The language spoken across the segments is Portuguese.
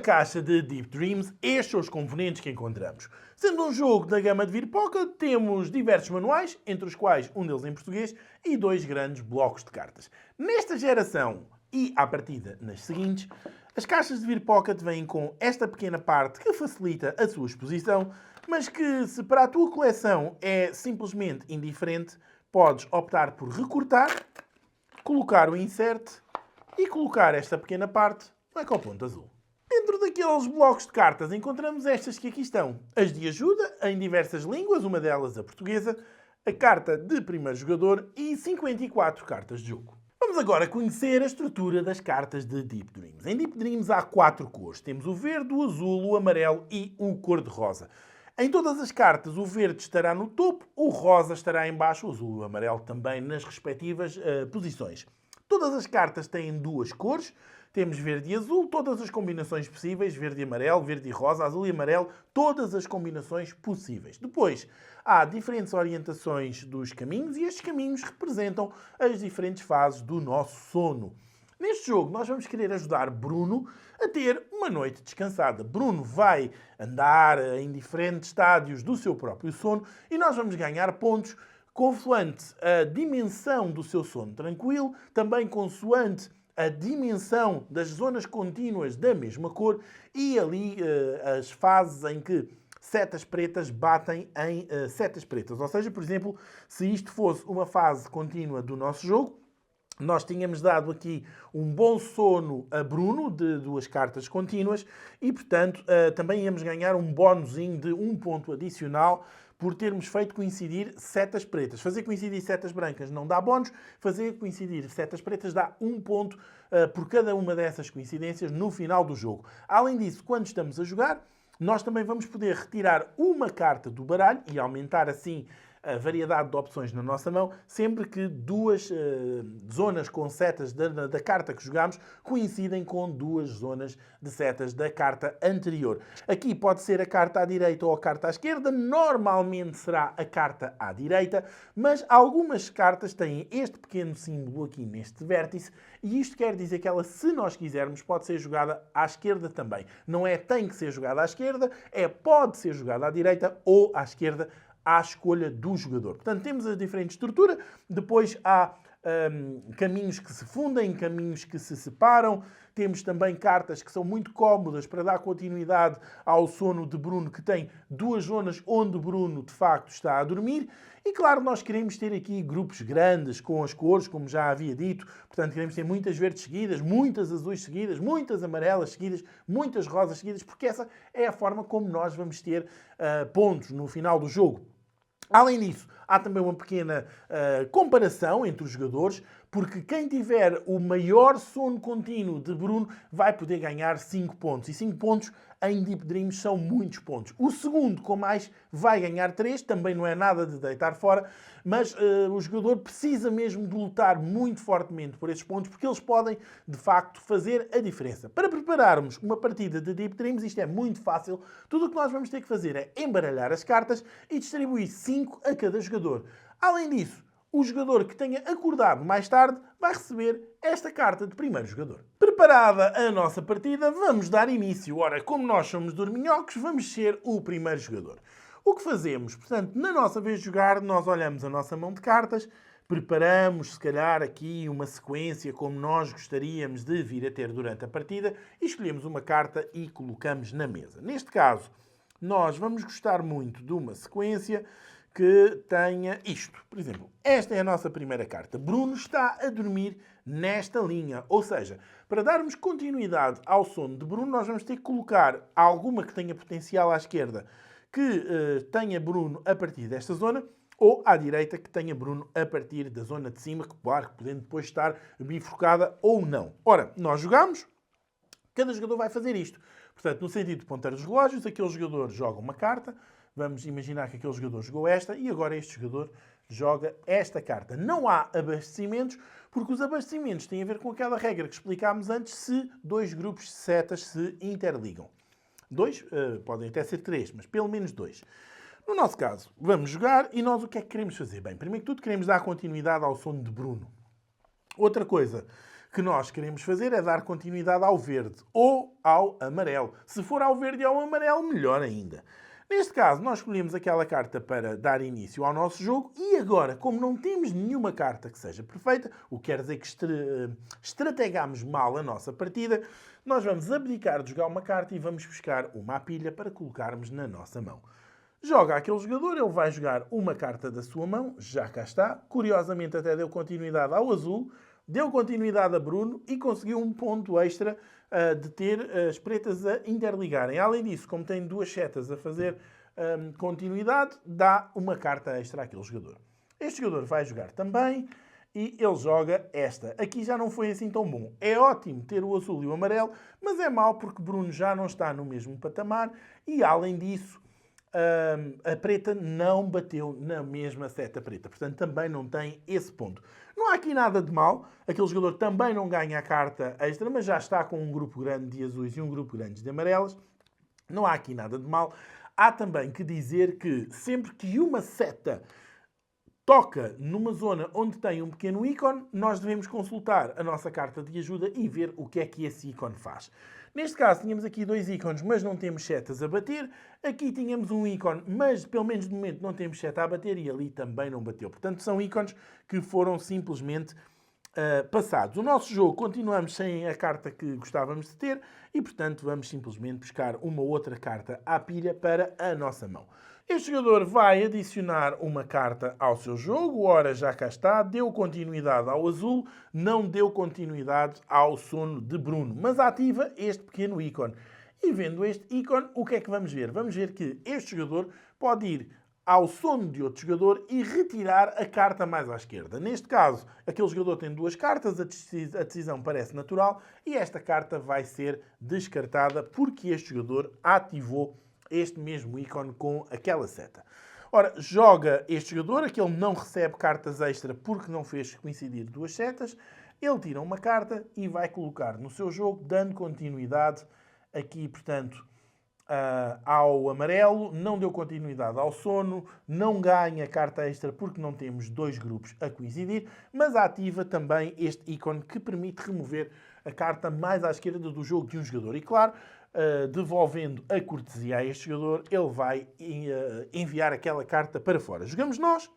caixa de Deep Dreams, estes são os componentes que encontramos. Sendo um jogo da gama de Vir Pocket, temos diversos manuais, entre os quais um deles em português, e 2 grandes blocos de cartas. Nesta geração e, à partida, nas seguintes, as caixas de Vir Pocket vêm com esta pequena parte que facilita a sua exposição, mas que, se para a tua coleção é simplesmente indiferente, podes optar por recortar, colocar o insert e colocar esta pequena parte no ecoponto azul. Dentro daqueles blocos de cartas encontramos estas que aqui estão. As de ajuda, em diversas línguas, uma delas a portuguesa, a carta de primeiro jogador e 54 cartas de jogo. Vamos agora conhecer a estrutura das cartas de Deep Dreams. Em Deep Dreams há 4 cores. Temos o verde, o azul, o amarelo e o cor-de-rosa. Em todas as cartas, o verde estará no topo, o rosa estará em baixo, o azul e o amarelo também nas respectivas posições. Todas as cartas têm 2 cores. Temos verde e azul, todas as combinações possíveis, verde e amarelo, verde e rosa, azul e amarelo, todas as combinações possíveis. Depois, há diferentes orientações dos caminhos e estes caminhos representam as diferentes fases do nosso sono. Neste jogo, nós vamos querer ajudar Bruno a ter uma noite descansada. Bruno vai andar em diferentes estádios do seu próprio sono e nós vamos ganhar pontos consoante a dimensão do seu sono tranquilo, também consoante a dimensão das zonas contínuas da mesma cor e ali as fases em que setas pretas batem em setas pretas. Ou seja, por exemplo, se isto fosse uma fase contínua do nosso jogo, nós tínhamos dado aqui um bom sono a Bruno, de 2 cartas contínuas, e, portanto, também íamos ganhar um bónusinho de 1 ponto adicional por termos feito coincidir setas pretas. Fazer coincidir setas brancas não dá bónus, fazer coincidir setas pretas dá 1 ponto por cada uma dessas coincidências no final do jogo. Além disso, quando estamos a jogar, nós também vamos poder retirar uma carta do baralho e aumentar assim a variedade de opções na nossa mão, sempre que 2 zonas com setas da carta que jogamos coincidem com 2 zonas de setas da carta anterior. Aqui pode ser a carta à direita ou a carta à esquerda, normalmente será a carta à direita, mas algumas cartas têm este pequeno símbolo aqui neste vértice e isto quer dizer que ela, se nós quisermos, pode ser jogada à esquerda também. Não é tem que ser jogada à esquerda, é pode ser jogada à direita ou à esquerda, à escolha do jogador. Portanto, temos a diferente estrutura, depois há caminhos que se fundem, caminhos que se separam, temos também cartas que são muito cómodas para dar continuidade ao sono de Bruno, que tem 2 zonas onde Bruno, de facto, está a dormir. E, claro, nós queremos ter aqui grupos grandes com as cores, como já havia dito. Portanto, queremos ter muitas verdes seguidas, muitas azuis seguidas, muitas amarelas seguidas, muitas rosas seguidas, porque essa é a forma como nós vamos ter pontos no final do jogo. Além disso, há também uma pequena comparação entre os jogadores, porque quem tiver o maior sono contínuo de Bruno vai poder ganhar 5 pontos. E 5 pontos em Deep Dreams são muitos pontos. O segundo, com mais, vai ganhar 3, também não é nada de deitar fora, mas o jogador precisa mesmo de lutar muito fortemente por esses pontos, porque eles podem, de facto, fazer a diferença. Para prepararmos uma partida de Deep Dreams, isto é muito fácil. Tudo o que nós vamos ter que fazer é embaralhar as cartas e distribuir 5 a cada jogador. Além disso, o jogador que tenha acordado mais tarde vai receber esta carta de primeiro jogador. Preparada a nossa partida, vamos dar início. Ora, como nós somos dorminhocos, vamos ser o primeiro jogador. O que fazemos? Portanto, na nossa vez de jogar, nós olhamos a nossa mão de cartas, preparamos, se calhar, aqui uma sequência como nós gostaríamos de vir a ter durante a partida e escolhemos uma carta e colocamos na mesa. Neste caso, nós vamos gostar muito de uma sequência que tenha isto. Por exemplo, esta é a nossa primeira carta. Bruno está a dormir nesta linha. Ou seja, para darmos continuidade ao sono de Bruno, nós vamos ter que colocar alguma que tenha potencial à esquerda que tenha Bruno a partir desta zona, ou à direita que tenha Bruno a partir da zona de cima, que claro, podendo depois estar bifurcada ou não. Ora, nós jogamos, cada jogador vai fazer isto. Portanto, no sentido de ponteiro dos relógios, aquele jogador joga uma carta. Vamos imaginar que aquele jogador jogou esta e agora este jogador joga esta carta. Não há abastecimentos, porque os abastecimentos têm a ver com aquela regra que explicámos antes, se 2 grupos de setas se interligam. 2, podem até ser 3, mas pelo menos 2. No nosso caso, vamos jogar e nós o que é que queremos fazer? Bem, primeiro que tudo queremos dar continuidade ao sono de Bruno. Outra coisa que nós queremos fazer é dar continuidade ao verde ou ao amarelo. Se for ao verde e ao amarelo, melhor ainda. Neste caso, nós escolhemos aquela carta para dar início ao nosso jogo e agora, como não temos nenhuma carta que seja perfeita, o que quer dizer que estrategamos mal a nossa partida, nós vamos abdicar de jogar uma carta e vamos buscar uma pilha para colocarmos na nossa mão. Joga aquele jogador, ele vai jogar uma carta da sua mão, já cá está. Curiosamente até deu continuidade ao azul, deu continuidade a Bruno e conseguiu um ponto extra de ter as pretas a interligarem. Além disso, como tem duas setas a fazer continuidade, dá uma carta extra àquele jogador. Este jogador vai jogar também e ele joga esta. Aqui já não foi assim tão bom. É ótimo ter o azul e o amarelo, mas é mau porque Bruno já não está no mesmo patamar e, além disso, a preta não bateu na mesma seta preta. Portanto, também não tem esse ponto. Não há aqui nada de mal. Aquele jogador também não ganha a carta extra, mas já está com um grupo grande de azuis e um grupo grande de amarelas. Não há aqui nada de mal. Há também que dizer que sempre que uma seta toca numa zona onde tem um pequeno ícone, nós devemos consultar a nossa carta de ajuda e ver o que é que esse ícone faz. Neste caso, tínhamos aqui dois ícones, mas não temos setas a bater. Aqui tínhamos um ícone, mas pelo menos de momento não temos seta a bater e ali também não bateu. Portanto, são ícones que foram simplesmente passados. O nosso jogo continuamos sem a carta que gostávamos de ter e, portanto, vamos simplesmente buscar uma outra carta à pilha para a nossa mão. Este jogador vai adicionar uma carta ao seu jogo, ora já cá está, deu continuidade ao azul, não deu continuidade ao sono de Bruno, mas ativa este pequeno ícone. E vendo este ícone, o que é que vamos ver? Vamos ver que este jogador pode ir ao sono de outro jogador e retirar a carta mais à esquerda. Neste caso, aquele jogador tem duas cartas, a decisão parece natural e esta carta vai ser descartada porque este jogador ativou este mesmo ícone com aquela seta. Ora, joga este jogador, aquele não recebe cartas extra porque não fez coincidir duas setas. Ele tira uma carta e vai colocar no seu jogo, dando continuidade aqui, portanto, ao amarelo. Não deu continuidade ao sono, não ganha carta extra porque não temos dois grupos a coincidir, mas ativa também este ícone que permite remover a carta mais à esquerda do jogo de um jogador. E claro, devolvendo a cortesia a este jogador, ele vai enviar aquela carta para fora. Jogamos nós.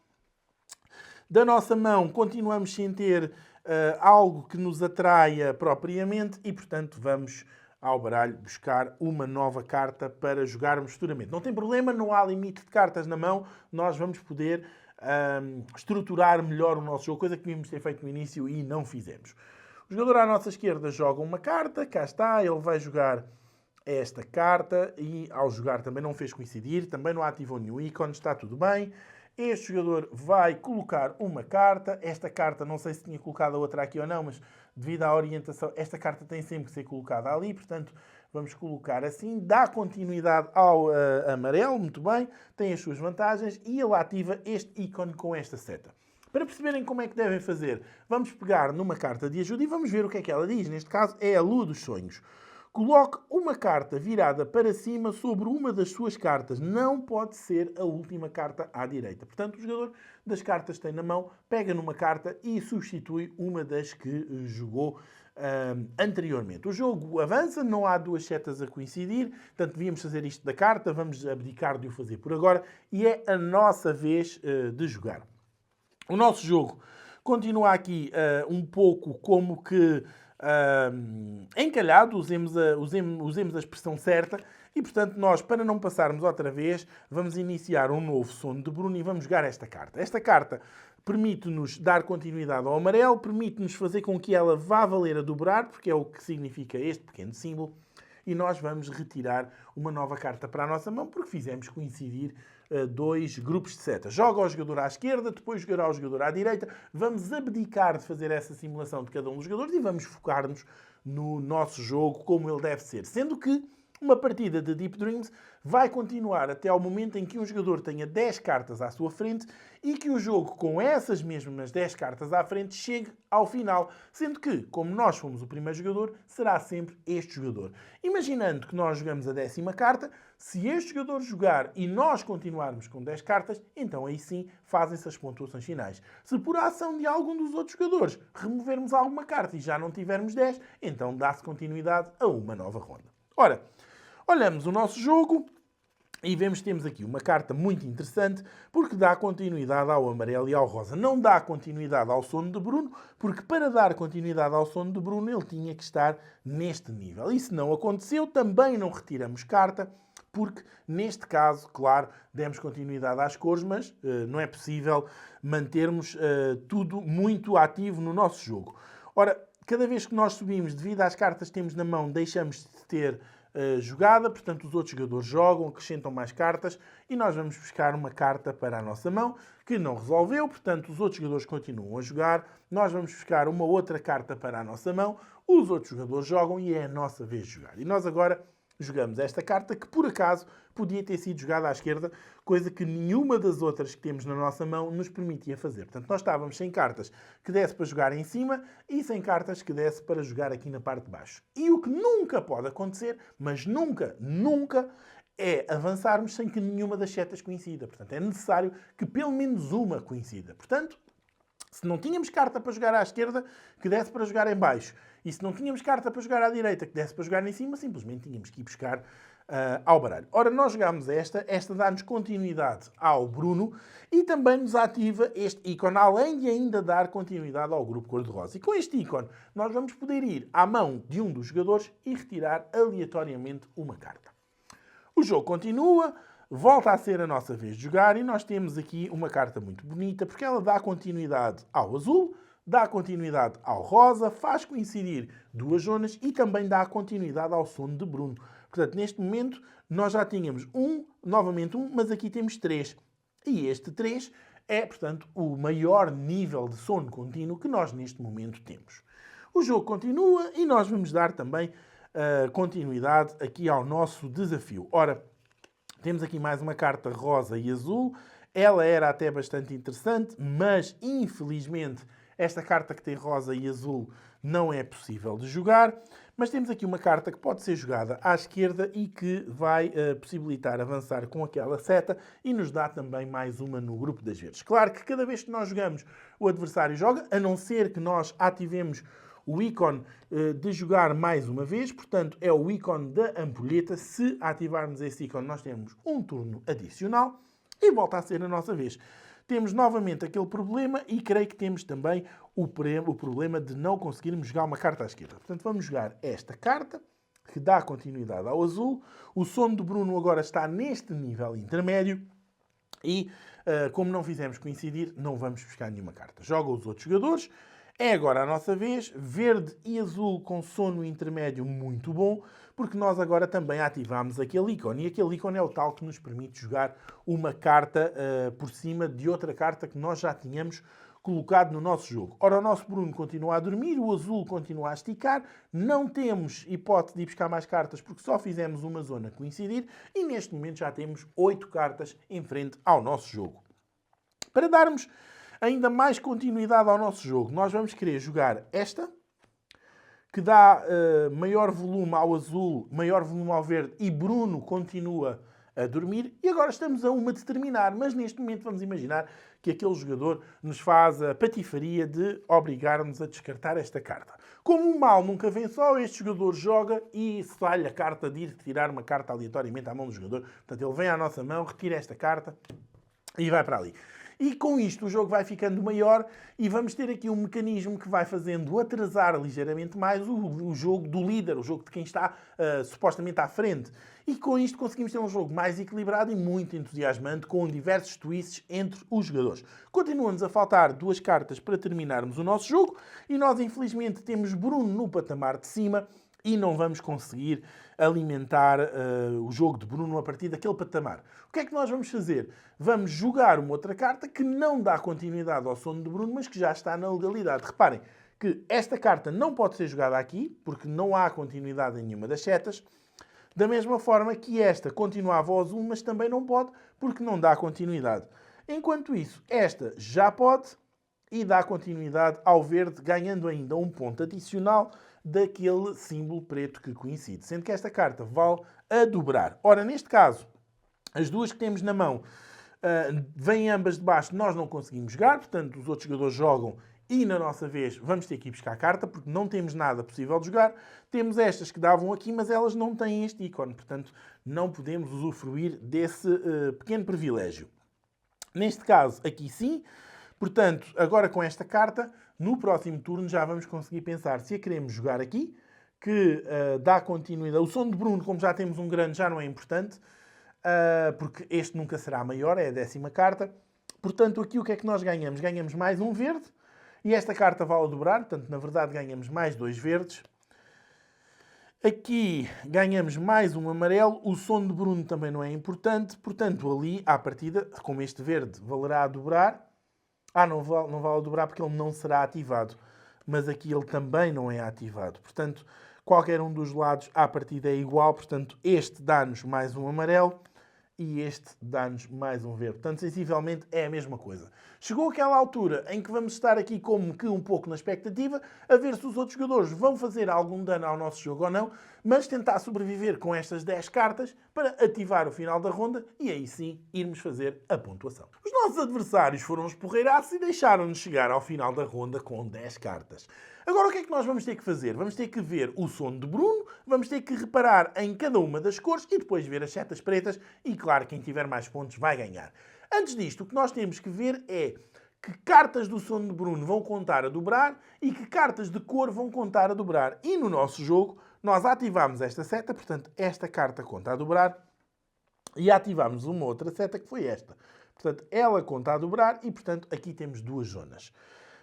Da nossa mão, continuamos sem ter algo que nos atraia propriamente e, portanto, vamos ao baralho buscar uma nova carta para jogarmos futuramente. Não tem problema, não há limite de cartas na mão, nós vamos poder estruturar melhor o nosso jogo, coisa que devíamos ter feito no início e não fizemos. O jogador à nossa esquerda joga uma carta, cá está, ele vai jogar esta carta e ao jogar também não fez coincidir, também não ativou nenhum ícone, está tudo bem. Este jogador vai colocar uma carta, esta carta não sei se tinha colocado a outra aqui ou não, mas devido à orientação, esta carta tem sempre que ser colocada ali, portanto vamos colocar assim, dá continuidade ao amarelo, muito bem, tem as suas vantagens e ele ativa este ícone com esta seta. Para perceberem como é que devem fazer, vamos pegar numa carta de ajuda e vamos ver o que é que ela diz, neste caso é a Lua dos Sonhos. Coloque uma carta virada para cima sobre uma das suas cartas. Não pode ser a última carta à direita. Portanto, o jogador das cartas que tem na mão, pega numa carta e substitui uma das que jogou anteriormente. O jogo avança, não há duas setas a coincidir, portanto, devíamos fazer isto da carta, vamos abdicar de o fazer por agora e é a nossa vez de jogar. O nosso jogo continua aqui um pouco como que encalhado, usemos a expressão certa e, portanto, nós, para não passarmos outra vez, vamos iniciar um novo sono de Bruno e vamos jogar esta carta. Esta carta permite-nos dar continuidade ao amarelo, permite-nos fazer com que ela vá valer a dobrar, porque é o que significa este pequeno símbolo, e nós vamos retirar uma nova carta para a nossa mão, porque fizemos coincidir dois grupos de setas. Joga o jogador à esquerda, depois jogará o jogador à direita. Vamos abdicar de fazer essa simulação de cada um dos jogadores e vamos focar-nos no nosso jogo como ele deve ser. Sendo que uma partida de Deep Dreams vai continuar até ao momento em que um jogador tenha 10 cartas à sua frente e que o jogo, com essas mesmas 10 cartas à frente, chegue ao final. Sendo que, como nós fomos o primeiro jogador, será sempre este jogador. Imaginando que nós jogamos a 10ª carta, Se este jogador jogar e nós continuarmos com 10 cartas, então aí sim fazem-se as pontuações finais. Se por ação de algum dos outros jogadores removermos alguma carta e já não tivermos 10, então dá-se continuidade a uma nova ronda. Ora, olhamos o nosso jogo e vemos que temos aqui uma carta muito interessante porque dá continuidade ao amarelo e ao rosa. Não dá continuidade ao sono de Bruno, porque para dar continuidade ao sono de Bruno ele tinha que estar neste nível. E se não aconteceu, também não retiramos carta, porque neste caso, claro, demos continuidade às cores, mas não é possível mantermos tudo muito ativo no nosso jogo. Ora, cada vez que nós subimos, devido às cartas que temos na mão, deixamos de ter jogada, portanto os outros jogadores jogam, acrescentam mais cartas e nós vamos buscar uma carta para a nossa mão que não resolveu, portanto os outros jogadores continuam a jogar, nós vamos buscar uma outra carta para a nossa mão, os outros jogadores jogam e é a nossa vez de jogar. E nós agora jogamos esta carta que por acaso podia ter sido jogada à esquerda, coisa que nenhuma das outras que temos na nossa mão nos permitia fazer. Portanto, nós estávamos sem cartas que desse para jogar em cima e sem cartas que desse para jogar aqui na parte de baixo. E o que nunca pode acontecer, mas nunca, nunca, é avançarmos sem que nenhuma das setas coincida. Portanto, é necessário que pelo menos uma coincida. Portanto, se não tínhamos carta para jogar à esquerda, que desse para jogar em baixo. E se não tínhamos carta para jogar à direita, que desse para jogar em cima, simplesmente tínhamos que ir buscar ao baralho. Ora, nós jogámos esta dá-nos continuidade ao Bruno e também nos ativa este ícone, além de ainda dar continuidade ao grupo cor-de-rosa. E com este ícone, nós vamos poder ir à mão de um dos jogadores e retirar aleatoriamente uma carta. O jogo continua. Volta a ser a nossa vez de jogar e nós temos aqui uma carta muito bonita porque ela dá continuidade ao azul, dá continuidade ao rosa, faz coincidir duas zonas e também dá continuidade ao sono de Bruno. Portanto, neste momento, nós já tínhamos novamente um, mas aqui temos 3. E este 3 é, portanto, o maior nível de sono contínuo que nós neste momento temos. O jogo continua e nós vamos dar também continuidade aqui ao nosso desafio. Ora, temos aqui mais uma carta rosa e azul. Ela era até bastante interessante, mas infelizmente esta carta que tem rosa e azul não é possível de jogar. Mas temos aqui uma carta que pode ser jogada à esquerda e que vai possibilitar avançar com aquela seta e nos dá também mais uma no grupo das verdes. Claro que cada vez que nós jogamos, o adversário joga, a não ser que nós ativemos o ícone de jogar mais uma vez, portanto é o ícone da ampulheta. Se ativarmos esse ícone, nós temos um turno adicional e volta a ser a nossa vez. Temos novamente aquele problema e creio que temos também o problema de não conseguirmos jogar uma carta à esquerda. Portanto, vamos jogar esta carta, que dá continuidade ao azul. O sono do Bruno agora está neste nível intermédio e, como não fizemos coincidir, não vamos buscar nenhuma carta. Jogam os outros jogadores. É agora a nossa vez, verde e azul com sono intermédio muito bom, porque nós agora também ativamos aquele ícone. E aquele ícone é o tal que nos permite jogar uma carta por cima de outra carta que nós já tínhamos colocado no nosso jogo. Ora, o nosso Bruno continua a dormir, o azul continua a esticar, não temos hipótese de ir buscar mais cartas porque só fizemos uma zona coincidir e neste momento já temos 8 cartas em frente ao nosso jogo. Para darmos ainda mais continuidade ao nosso jogo, nós vamos querer jogar esta, que dá maior volume ao azul, maior volume ao verde e Bruno continua a dormir. E agora estamos a uma de terminar, mas neste momento vamos imaginar que aquele jogador nos faz a patifaria de obrigar-nos a descartar esta carta. Como o mal nunca vem só, este jogador joga e sai a carta de ir retirar uma carta aleatoriamente à mão do jogador. Portanto, ele vem à nossa mão, retira esta carta e vai para ali. E com isto o jogo vai ficando maior e vamos ter aqui um mecanismo que vai fazendo atrasar ligeiramente mais o jogo do líder, o jogo de quem está supostamente à frente. E com isto conseguimos ter um jogo mais equilibrado e muito entusiasmante, com diversos twists entre os jogadores. Continua-nos a faltar 2 cartas para terminarmos o nosso jogo e nós infelizmente temos Bruno no patamar de cima e não vamos conseguir alimentar o jogo de Bruno a partir daquele patamar. O que é que nós vamos fazer? Vamos jogar uma outra carta que não dá continuidade ao sono de Bruno, mas que já está na legalidade. Reparem que esta carta não pode ser jogada aqui, porque não há continuidade em nenhuma das setas. Da mesma forma que esta continuava ao azul, mas também não pode, porque não dá continuidade. Enquanto isso, esta já pode e dá continuidade ao verde, ganhando ainda um ponto adicional daquele símbolo preto que coincide. Sendo que esta carta vale a dobrar. Ora, neste caso, as duas que temos na mão vêm ambas de baixo, nós não conseguimos jogar, portanto os outros jogadores jogam e na nossa vez vamos ter que ir buscar a carta, porque não temos nada possível de jogar. Temos estas que davam aqui, mas elas não têm este ícone, portanto não podemos usufruir desse pequeno privilégio. Neste caso, aqui sim. Portanto, agora com esta carta, no próximo turno já vamos conseguir pensar se a queremos jogar aqui, que dá continuidade. O som de Bruno, como já temos um grande, já não é importante, porque este nunca será maior, é a 10ª carta. Portanto, aqui o que é que nós ganhamos? Ganhamos mais um verde, e esta carta vale a dobrar, portanto, na verdade, ganhamos mais 2 verdes. Aqui ganhamos mais um amarelo, o som de Bruno também não é importante, portanto, ali, à partida, como este verde valerá a dobrar, não vale a dobrar porque ele não será ativado, mas aqui ele também não é ativado. Portanto, qualquer um dos lados, à partida, é igual, portanto, este dá-nos mais um amarelo e este dá-nos mais um verde. Portanto, sensivelmente é a mesma coisa. Chegou aquela altura em que vamos estar aqui como que um pouco na expectativa, a ver se os outros jogadores vão fazer algum dano ao nosso jogo ou não, mas tentar sobreviver com estas 10 cartas para ativar o final da ronda e aí sim irmos fazer a pontuação. Os nossos adversários foram os porreiraços e deixaram-nos chegar ao final da ronda com 10 cartas. Agora o que é que nós vamos ter que fazer? Vamos ter que ver o som de Bruno, vamos ter que reparar em cada uma das cores e depois ver as setas pretas e, claro, quem tiver mais pontos vai ganhar. Antes disto, o que nós temos que ver é que cartas do som de Bruno vão contar a dobrar e que cartas de cor vão contar a dobrar. E no nosso jogo, nós ativamos esta seta, portanto, esta carta conta a dobrar, e ativamos uma outra seta que foi esta. Portanto, ela conta a dobrar e, portanto, aqui temos 2 zonas.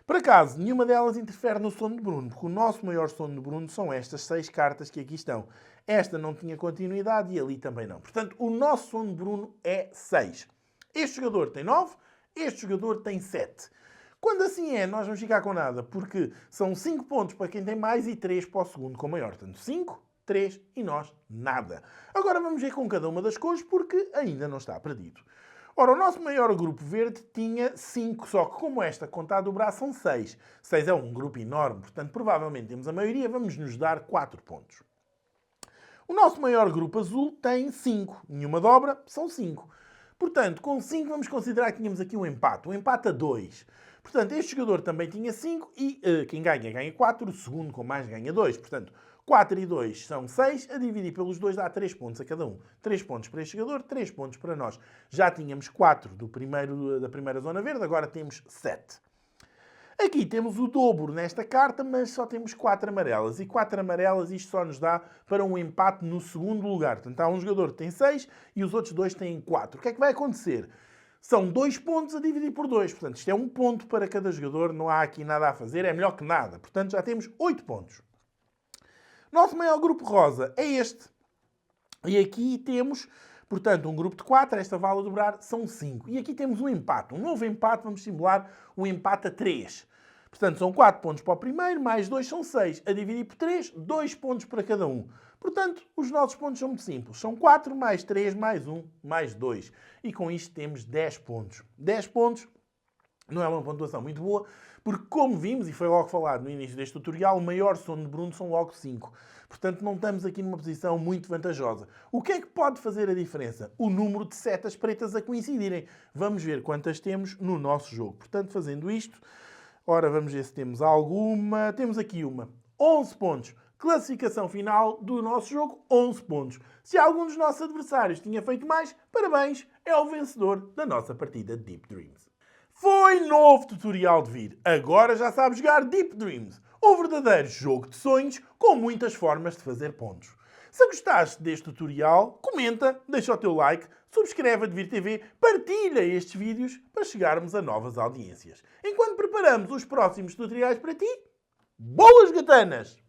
Por acaso, nenhuma delas interfere no som de Bruno, porque o nosso maior som de Bruno são estas 6 cartas que aqui estão. Esta não tinha continuidade e ali também não. Portanto, o nosso som de Bruno é 6. Este jogador tem 9, este jogador tem 7. Quando assim é, nós vamos ficar com nada, porque são 5 pontos para quem tem mais e 3 para o segundo com maior. Portanto, 5, 3 e nós nada. Agora vamos ver com cada uma das cores, porque ainda não está perdido. Ora, o nosso maior grupo verde tinha 5, só que como esta conta a dobrar são 6. 6 é um grupo enorme, portanto, provavelmente temos a maioria, vamos nos dar 4 pontos. O nosso maior grupo azul tem 5. Nenhuma dobra, são 5. Portanto, com 5 vamos considerar que tínhamos aqui um empate a 2. Portanto, este jogador também tinha 5 e quem ganha 4, o segundo com mais ganha 2. Portanto, 4 e 2 são 6, a dividir pelos 2 dá 3 pontos a cada um. 3 pontos para este jogador, 3 pontos para nós. Já tínhamos 4 da primeira zona verde, agora temos 7. Aqui temos o dobro nesta carta, mas só temos 4 amarelas. E 4 amarelas isto só nos dá para um empate no segundo lugar. Portanto, há um jogador que tem 6 e os outros 2 têm 4. O que é que vai acontecer? São 2 pontos a dividir por 2. Portanto, isto é 1 ponto para cada jogador. Não há aqui nada a fazer, é melhor que nada. Portanto, já temos 8 pontos. Nosso maior grupo rosa é este. E aqui temos, portanto, um grupo de 4. Esta vale a dobrar, são 5. E aqui temos um empate. Um novo empate, vamos simular o empate a 3. Portanto, são 4 pontos para o primeiro, mais 2 são 6. A dividir por 3, 2 pontos para cada um. Portanto, os nossos pontos são muito simples. São 4 mais 3 mais 1 mais 2. E com isto temos 10 pontos. 10 pontos não é uma pontuação muito boa, porque como vimos, e foi logo falado no início deste tutorial, o maior som de Bruno são logo 5. Portanto, não estamos aqui numa posição muito vantajosa. O que é que pode fazer a diferença? O número de setas pretas a coincidirem. Vamos ver quantas temos no nosso jogo. Portanto, fazendo isto, ora, vamos ver se temos alguma. Temos aqui uma. 11 pontos. Classificação final do nosso jogo, 11 pontos. Se algum dos nossos adversários tinha feito mais, parabéns, é o vencedor da nossa partida de Deep Dreams. Foi novo tutorial de vir. Agora já sabe jogar Deep Dreams, o verdadeiro jogo de sonhos com muitas formas de fazer pontos. Se gostaste deste tutorial, comenta, deixa o teu like, subscreve a Devir TV, partilha estes vídeos para chegarmos a novas audiências. Enquanto preparamos os próximos tutoriais para ti, boas gatanas!